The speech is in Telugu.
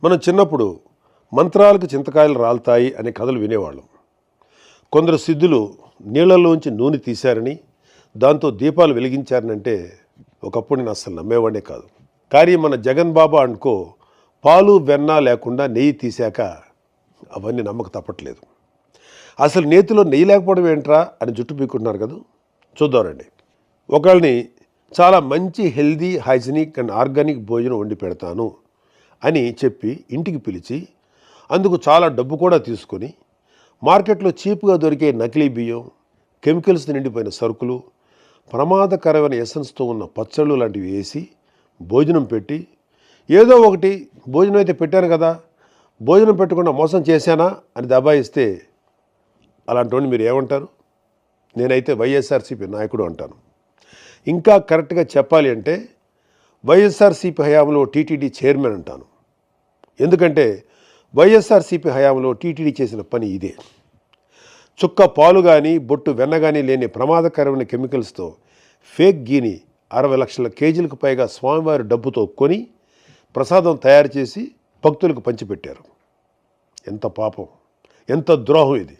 మనం చిన్నప్పుడు మంత్రాలకు చింతకాయలు రాలుతాయి అనే కథలు వినేవాళ్ళం. కొందరు సిద్ధులు నీళ్లలోంచి నూనె తీశారని, దాంతో దీపాలు వెలిగించారనంటే ఒకప్పుడు నేను అస్సలు నమ్మేవాడే కాదు. కానీ మన జగన్ బాబా అనుకో పాలు వెన్న లేకుండా నెయ్యి తీశాక అవన్నీ నమ్మక తప్పట్లేదు. అసలు నేతిలో నెయ్యి లేకపోవడం ఏంట్రా అని జుట్టు పీక్కుంటున్నారు కదా. చూద్దామండి. ఒకళ్ళని చాలా మంచి హెల్దీ, హైజీనిక్ అండ్ ఆర్గానిక్ భోజనం వండి పెడతాను అని చెప్పి ఇంటికి పిలిచి అందుకు చాలా డబ్బు కూడా తీసుకొని మార్కెట్లో చీప్గా దొరికే నకిలీ బియ్యం, కెమికల్స్ నిండిపోయిన సరుకులు, ప్రమాదకరమైన ఎసెన్స్తో ఉన్న పచ్చళ్ళు లాంటివి వేసి భోజనం పెట్టి, ఏదో ఒకటి భోజనం అయితే పెట్టాను కదా, భోజనం పెట్టకుండా మోసం చేశానా అని దబాయిస్తే అలాంటి మీరు ఏమంటారు? నేనైతే వైఎస్ఆర్సీపీ నాయకుడు అంటాను. ఇంకా కరెక్ట్గా చెప్పాలి అంటే వైఎస్ఆర్సీపీ హయాంలో టీటీడీ చైర్మన్ అంటాను. ఎందుకంటే వైఎస్ఆర్సీపీ హయాంలో టీటీడీ చేసిన పని ఇదే. చుక్క పాలు కానీ బొట్టు వెన్న కానీ లేని ప్రమాదకరమైన కెమికల్స్తో ఫేక్ గీని 60 లక్షల కేజీలకు పైగా స్వామివారి డబ్బుతో కొని ప్రసాదం తయారు చేసి భక్తులకు పంచిపెట్టారు. ఎంత పాపం, ఎంత ద్రోహం ఇది.